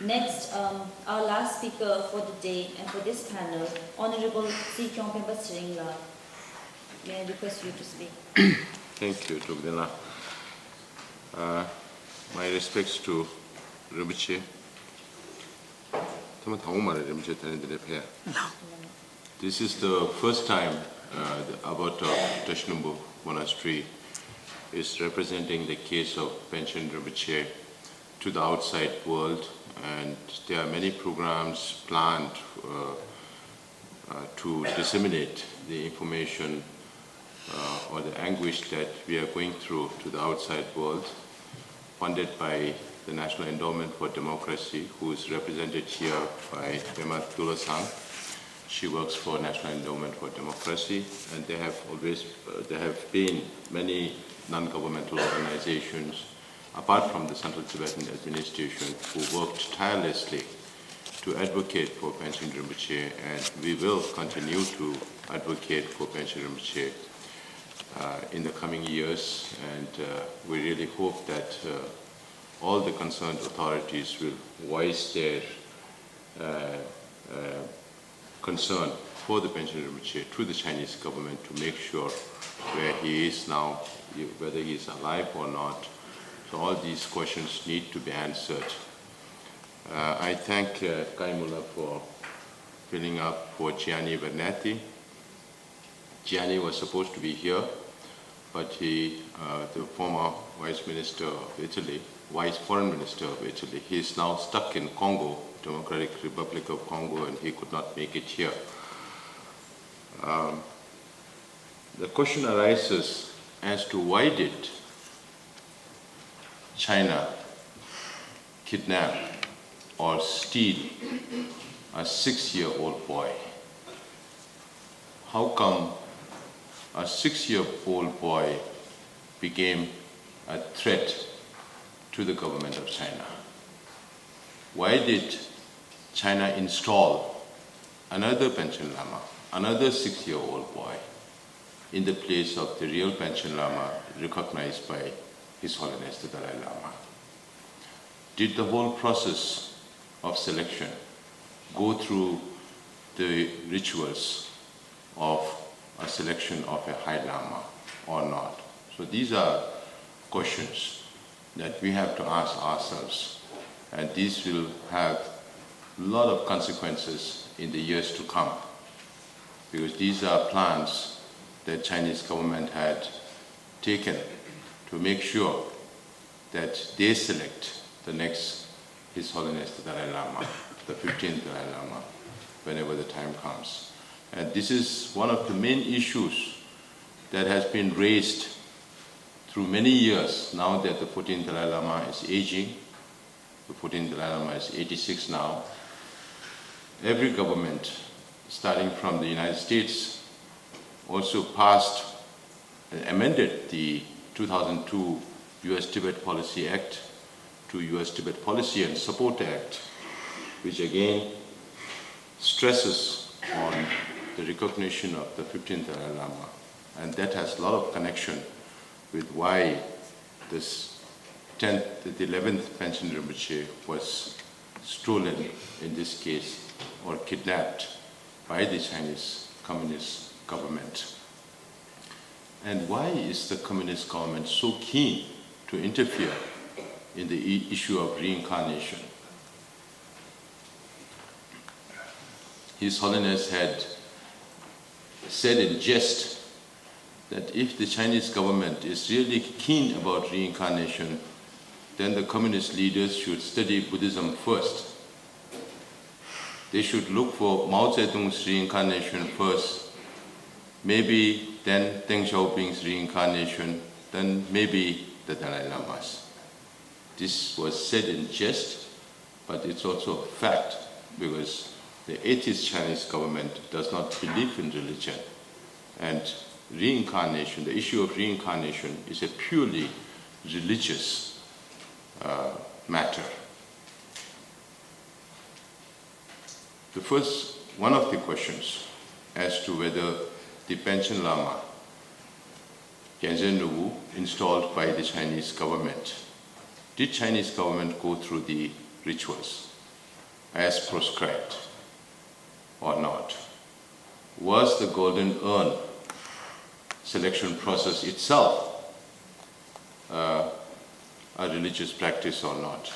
Next, our last speaker for the day and for this panel, Honorable C. Kyongpen Batsringla. May I request you to speak? Thank you, Tugdela. My respects to Rinpoche. This is the first time the Abbot of Tashnumbu Monastery is representing the case of Panchen Rinpoche to the outside world, and there are many programs planned to disseminate the information or the anguish that we are going through to the outside world, funded by the National Endowment for Democracy, who is represented here by Pema Tulasang. She works for National Endowment for Democracy, and there have been many non-governmental organizations, apart from the Central Tibetan Administration, who worked tirelessly to advocate for Panchen Rinpoche, and we will continue to advocate for Panchen Rinpoche in the coming years, and we really hope that all the concerned authorities will voice their concern for the Panchen Rinpoche to the Chinese government to make sure where he is now, whether he is alive or not, So all these questions need to be answered. I thank Kai Mullah for filling up for Gianni Vernati. Gianni was supposed to be here, but he, the former Vice Minister of Italy, Vice Foreign Minister of Italy, he is now stuck in Congo, Democratic Republic of Congo, and he could not make it here. The question arises as to why did China kidnap or steal a 6-year-old boy? How come a 6-year-old boy became a threat to the government of China? Why did China install another Panchen Lama, another 6-year-old boy, in the place of the real Panchen Lama recognized by His Holiness the Dalai Lama? Did the whole process of selection go through the rituals of a selection of a High Lama or not? So these are questions that we have to ask ourselves, and these will have a lot of consequences in the years to come, because these are plans that Chinese government had taken to make sure that they select the next His Holiness the Dalai Lama, the 15th Dalai Lama, whenever the time comes. And this is one of the main issues that has been raised through many years now that the 14th Dalai Lama is aging. The 14th Dalai Lama is 86 now. Every government, starting from the United States, also passed and amended the 2002 U.S. Tibet Policy Act to U.S. Tibet Policy and Support Act, which again stresses on the recognition of the 15th Dalai Lama. And that has a lot of connection with why this 10th, the 11th Panchen Rinpoche was stolen in this case, or kidnapped by the Chinese Communist government. And why is the Communist government so keen to interfere in the issue of reincarnation? His Holiness had said in jest that if the Chinese government is really keen about reincarnation, then the communist leaders should study Buddhism first. They should look for Mao Zedong's reincarnation first, maybe then Deng Xiaoping's reincarnation, then maybe the Dalai Lama's. This was said in jest, but it's also a fact, because the atheist Chinese government does not believe in religion. And reincarnation, the issue of reincarnation, is a purely religious matter. The first, one of the questions as to whether the Panchen Lama, Gyaltsen Rinpoche, installed by the Chinese government, did Chinese government go through the rituals as prescribed or not? Was the golden urn selection process itself a religious practice or not?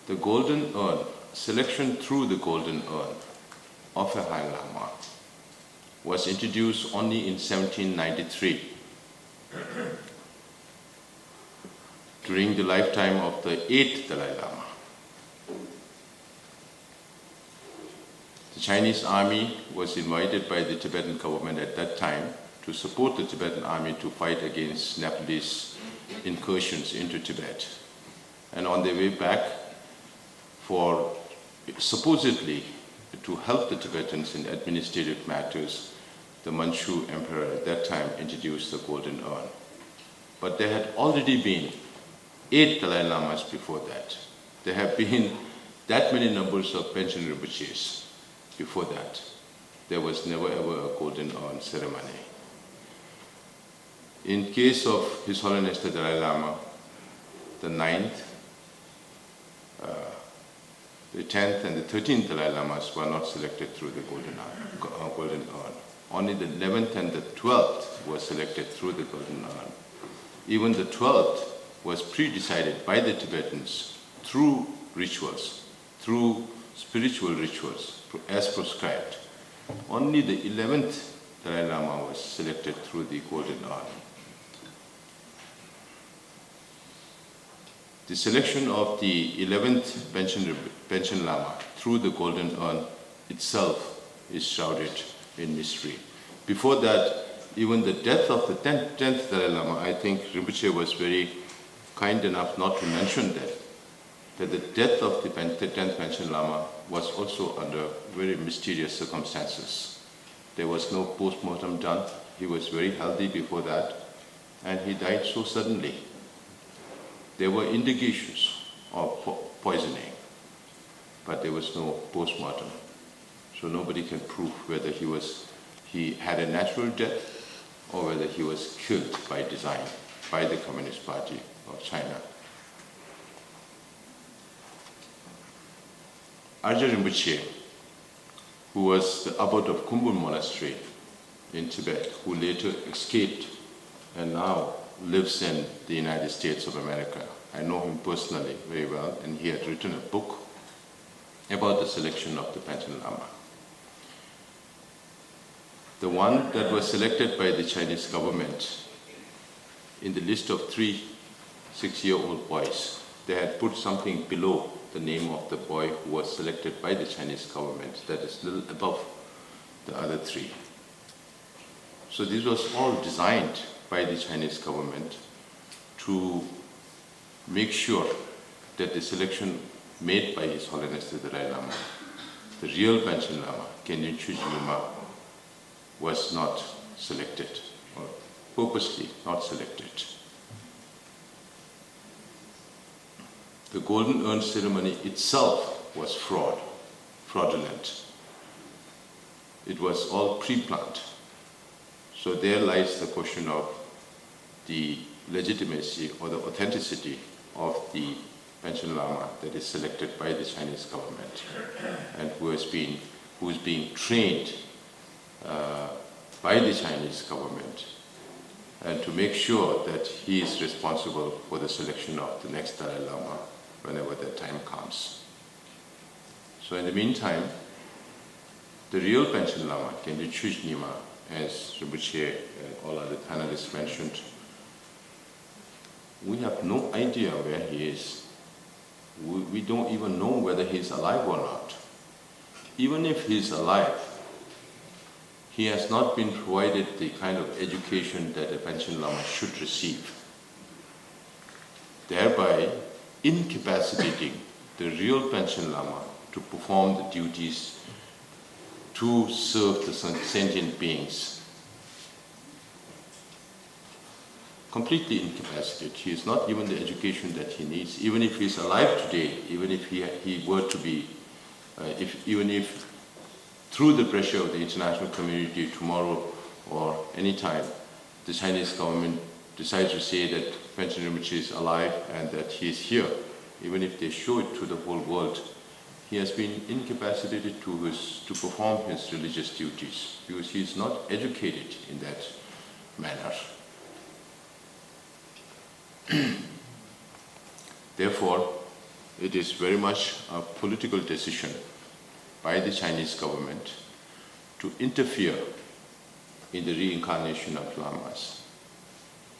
The golden urn, selection through the golden urn of a High Lama, was introduced only in 1793 during the lifetime of the 8th Dalai Lama. The Chinese army was invited by the Tibetan government at that time to support the Tibetan army to fight against Nepalese incursions into Tibet. And on their way back, for supposedly to help the Tibetans in administrative matters, the Manchu emperor at that time introduced the golden urn. But there had already been 8 Dalai Lamas before that. There have been that many numbers of Panchen Rinpoches before that. There was never ever a golden urn ceremony. In case of His Holiness the Dalai Lama, the 9th, the 10th and the 13th Dalai Lamas were not selected through the golden urn. Only the 11th and the 12th were selected through the golden urn. Even the 12th was pre-decided by the Tibetans through rituals, through spiritual rituals, as prescribed. Only the 11th Dalai Lama was selected through the Golden Urn. The selection of the 11th Panchen Lama through the Golden Urn itself is shrouded in mystery. Before that, even the death of the 10th Dalai Lama, I think Rinpoche was very kind enough not to mention that the death of the 10th Panchen Lama was also under very mysterious circumstances. There was no post-mortem done. He was very healthy before that, and he died so suddenly. There were indications of poisoning, but there was no post-mortem. So nobody can prove whether he had a natural death or whether he was killed by design by the Communist Party of China. Arjun Rinpoche, who was the abbot of Kumbun Monastery in Tibet, who later escaped and now lives in the United States of America. I know him personally very well, and he had written a book about the selection of the Panchen Lama. The one that was selected by the Chinese government in the list of 3 6-year-old boys, they had put something below the name of the boy who was selected by the Chinese government that is a little above the other 3. So this was all designed by the Chinese government to make sure that the selection made by His Holiness the Dalai Lama, the real Panchen Lama, Khenchen Chujima, was not selected, or purposely not selected. The Golden Urn ceremony itself was fraudulent. It was all pre-planned. So there lies the question of the legitimacy or the authenticity of the Panchen Lama that is selected by the Chinese government and who is being trained by the Chinese government, and to make sure that he is responsible for the selection of the next Dalai Lama whenever that time comes. So in the meantime, the real Panchen Lama, Khenchen Chujima, as Rinpoche and all other panelists mentioned, we have no idea where he is. We don't even know whether he's alive or not. Even if he's alive, he has not been provided the kind of education that a Panchen Lama should receive, thereby incapacitating the real Panchen Lama to perform the duties to serve the sentient beings. Completely incapacitated. He is not given the education that he needs. Even if he is alive today, even if he were to be, even if through the pressure of the international community tomorrow or any time, the Chinese government decides to say that Panchen Rinpoche is alive and that he is here, even if they show it to the whole world, he has been incapacitated to perform his religious duties because he is not educated in that manner. Therefore, it is very much a political decision by the Chinese government to interfere in the reincarnation of lamas.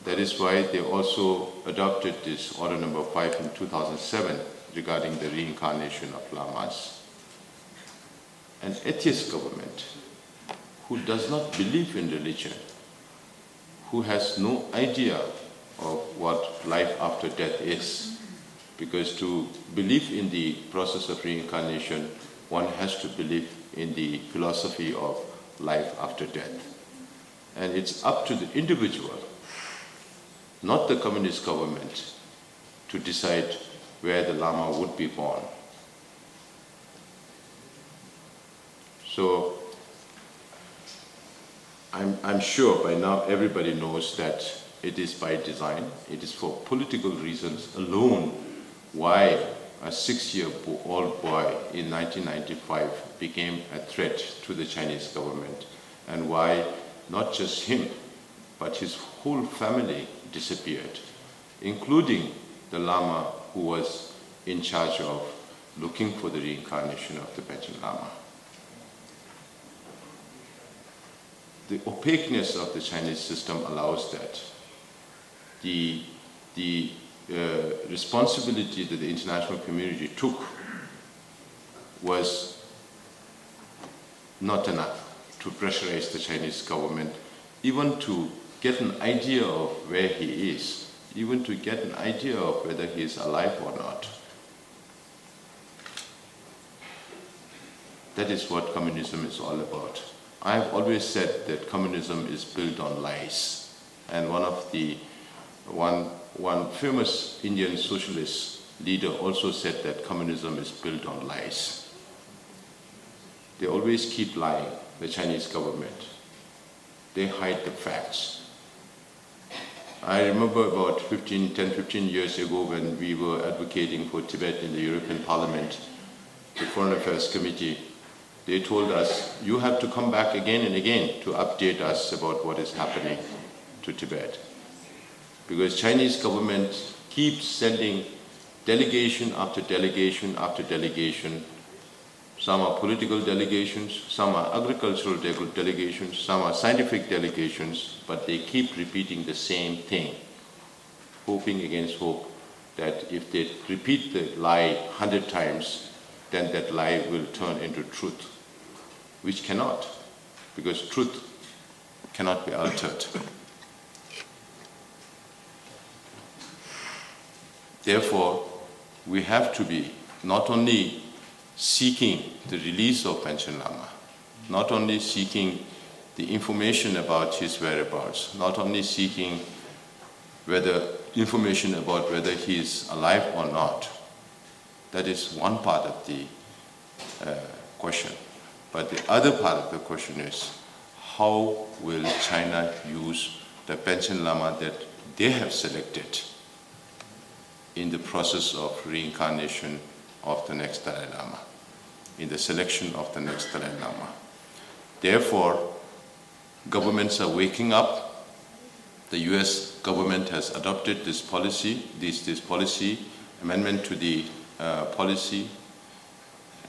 That is why they also adopted this Order number 5 in 2007 regarding the reincarnation of lamas. An atheist government who does not believe in religion, who has no idea of what life after death is, because to believe in the process of reincarnation, one has to believe in the philosophy of life after death. And it's up to the individual, not the communist government, to decide where the Lama would be born. So I'm sure by now everybody knows that it is by design, it is for political reasons alone why a 6-year-old boy in 1995 became a threat to the Chinese government, and why not just him, but his whole family disappeared including the Lama who was in charge of looking for the reincarnation of the Panchen Lama. The opaqueness of the Chinese system allows that. The responsibility that the international community took was not enough to pressurize the Chinese government, even to get an idea of where he is, even to get an idea of whether he is alive or not. That is what communism is all about. I have always said that communism is built on lies. And one famous Indian socialist leader also said that communism is built on lies. They always keep lying, the Chinese government. They hide the facts. I remember about 10, 15 years ago when we were advocating for Tibet in the European Parliament, the Foreign Affairs Committee, they told us, you have to come back again and again to update us about what is happening to Tibet. Because Chinese government keeps sending delegation after delegation after delegation. Some are political delegations, some are agricultural delegations, some are scientific delegations, but they keep repeating the same thing, hoping against hope that if they repeat the lie 100 times, then that lie will turn into truth, which cannot, because truth cannot be altered. Therefore, we have to be not only seeking the release of Panchen Lama, not only seeking the information about his whereabouts, not only seeking information about whether he is alive or not. That is one part of the question. But the other part of the question is, how will China use the Panchen Lama that they have selected in the process of reincarnation of the next Dalai Lama, in the selection of the next Dalai Lama? Therefore, governments are waking up. The US government has adopted this policy, this policy, amendment to the policy,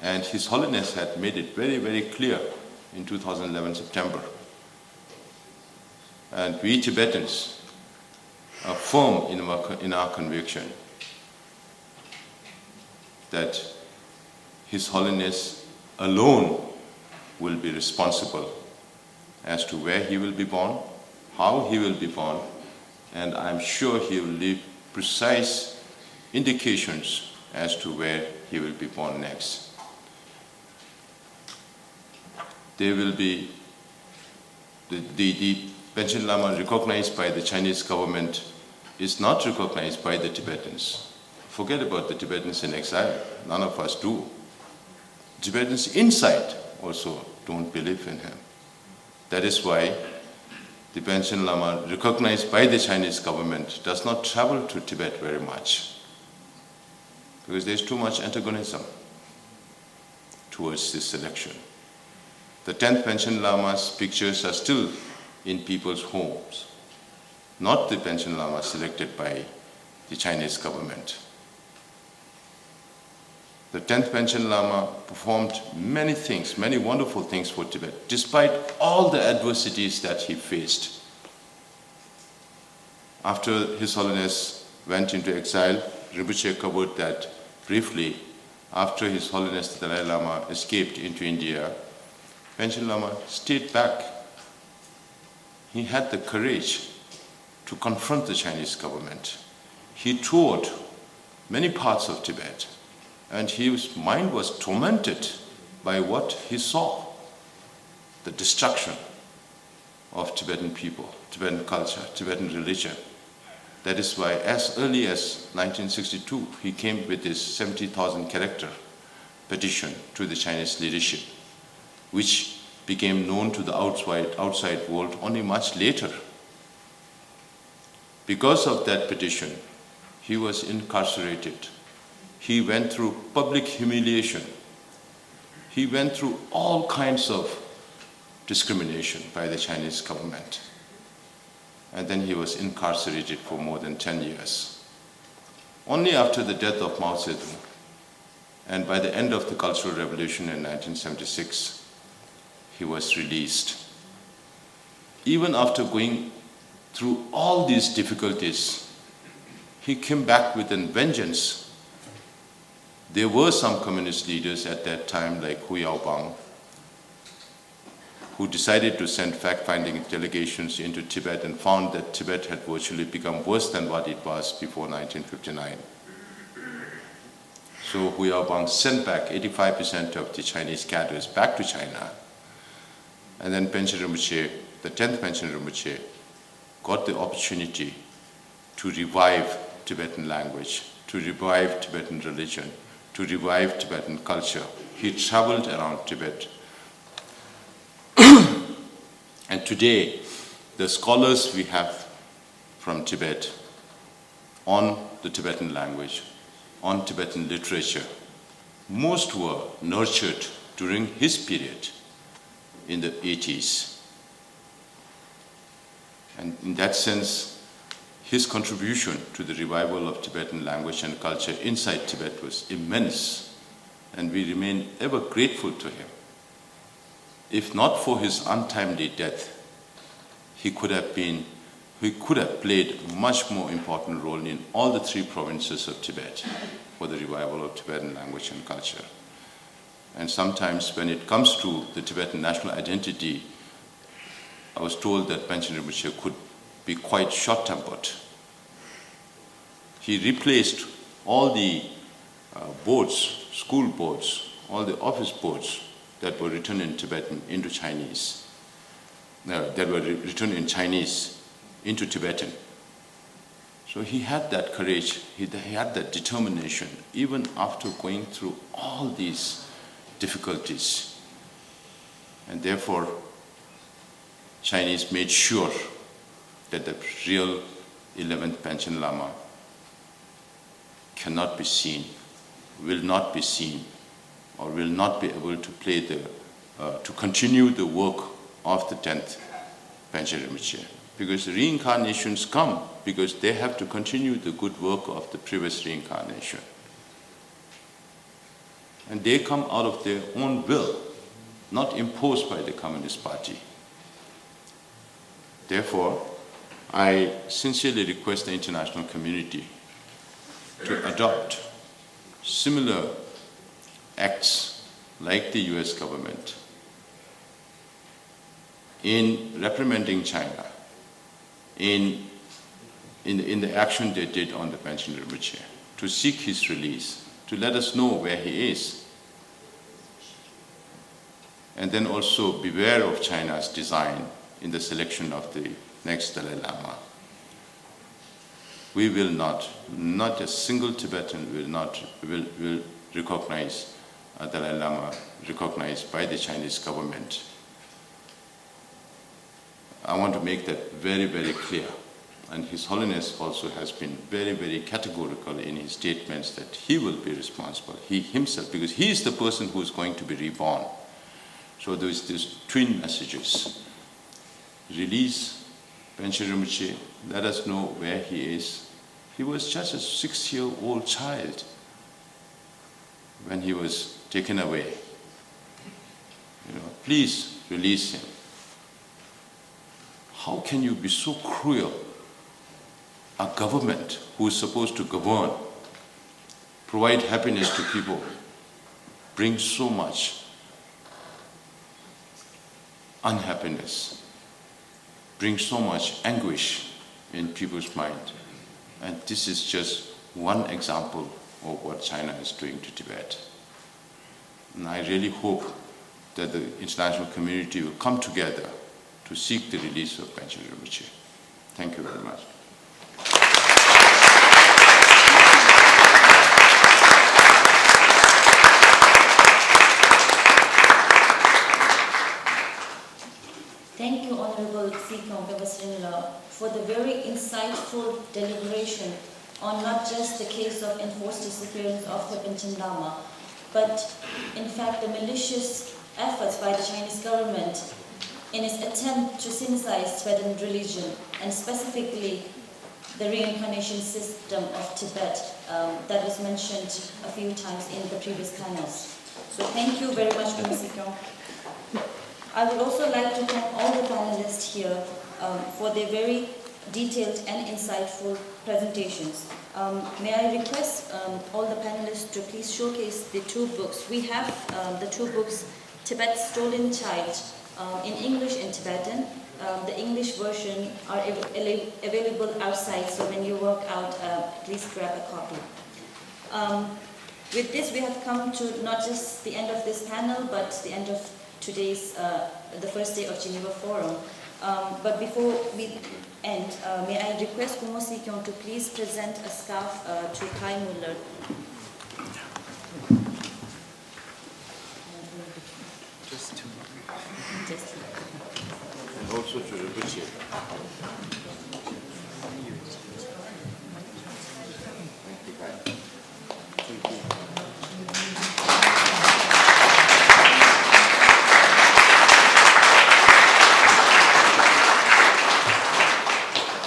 and His Holiness had made it very, very clear in 2011 September. And we Tibetans are firm in our conviction that His Holiness alone will be responsible as to where he will be born, how he will be born, and I'm sure he will leave precise indications as to where he will be born next. There will be the Panchen Lama recognized by the Chinese government is not recognized by the Tibetans. Forget about the Tibetans in exile. None of us do. Tibetans inside also don't believe in him. That is why the Panchen Lama, recognized by the Chinese government, does not travel to Tibet very much, because there's too much antagonism towards this selection. The 10th Panchen Lama's pictures are still in people's homes, not the Panchen Lama selected by the Chinese government. The 10th Panchen Lama performed many things, many wonderful things for Tibet, despite all the adversities that he faced. After His Holiness went into exile, Rinpoche covered that briefly. After His Holiness the Dalai Lama escaped into India, Panchen Lama stayed back. He had the courage to confront the Chinese government. He toured many parts of Tibet, and his mind was tormented by what he saw, the destruction of Tibetan people, Tibetan culture, Tibetan religion. That is why as early as 1962, he came with his 70,000 character petition to the Chinese leadership, which became known to the outside world only much later. Because of that petition, he was incarcerated. He went through public humiliation. He went through all kinds of discrimination by the Chinese government. And then he was incarcerated for more than 10 years. Only after the death of Mao Zedong and by the end of the Cultural Revolution in 1976, he was released. Even after going through all these difficulties, he came back with a vengeance. There were some communist leaders at that time, like Hu Yaobang, who decided to send fact-finding delegations into Tibet and found that Tibet had virtually become worse than what it was before 1959. So Hu Yaobang sent back 85% of the Chinese cadres back to China. And then Panchen Rinpoche, the 10th Panchen Rinpoche, got the opportunity to revive Tibetan language, to revive Tibetan religion, to revive Tibetan culture. He traveled around Tibet. And today, the scholars we have from Tibet on the Tibetan language, on Tibetan literature, most were nurtured during his period in the 80s. And in that sense, his contribution to the revival of Tibetan language and culture inside Tibet was immense, and we remain ever grateful to him. If not for his untimely death, he could have played a much more important role in all the 3 provinces of Tibet for the revival of Tibetan language and culture. And sometimes when it comes to the Tibetan national identity, I was told that Panchen Rinpoche could be quite short-tempered. He replaced all the boards, school boards, all the office boards that were written in Tibetan into Chinese, that were written in Chinese into Tibetan. So he had that courage, he had that determination, even after going through all these difficulties. And therefore, Chinese made sure that the real 11th Panchen Lama cannot be seen, will not be seen, or will not be able to play to continue the work of the 10th Panchen Rinpoche. Because reincarnations come because they have to continue the good work of the previous reincarnation. And they come out of their own will, not imposed by the Communist Party. Therefore, I sincerely request the international community to adopt similar acts like the US government in reprimanding China, in the action they did on the Panchen Rinpoche, to seek his release, to let us know where he is. And then also beware of China's design in the selection of the next Dalai Lama. We will not a single Tibetan will recognize a Dalai Lama recognized by the Chinese government. I want to make that very, very clear. And His Holiness also has been very, very categorical in his statements that he will be responsible, he himself, because he is the person who is going to be reborn. So there is these twin messages. Release Panchen Rinpoche, let us know where he is. He was just a 6-year-old child when he was taken away. Please release him. How can you be so cruel? A government who is supposed to govern, provide happiness to people, brings so much unhappiness, brings so much anguish in people's mind. And this is just one example of what China is doing to Tibet. And I really hope that the international community will come together to seek the release of Panchen Rinpoche. Thank you very much. Thank you, Honorable Sikong Pebasrinla, for the very insightful deliberation on not just the case of enforced disappearance of the Panchen Lama, but in fact the malicious efforts by the Chinese government in its attempt to sinicize Tibetan religion, and specifically the reincarnation system of Tibet that was mentioned a few times in the previous panels. So thank you very much, Kumasikyong. I would also like to thank all the panelists here for their very detailed and insightful presentations. May I request all the panelists to please showcase the two books. We have the two books, Tibet's Stolen Child, in English and Tibetan. The English version are available outside, so when you walk out, please grab a copy. With this, we have come to not just the end of this panel, but the end of today's, the first day of Geneva Forum. But before we end, may I request Kumasikyong to please present a scarf to Kai Muller. Just two. And also to Rinpoche.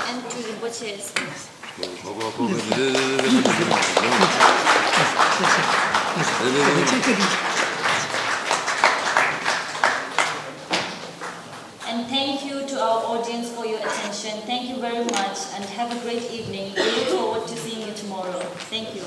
And to Rinpoche's. And thank you to our audience for your attention. Thank you very much and have a great evening. We look forward to seeing you tomorrow. Thank you.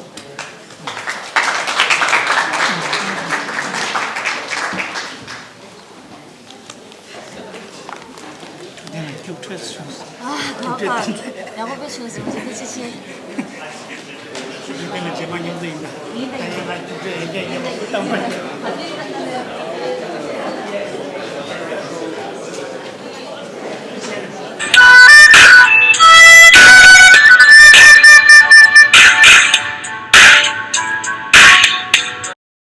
이때는 제만 힘들다. 이때는 제만 힘들다.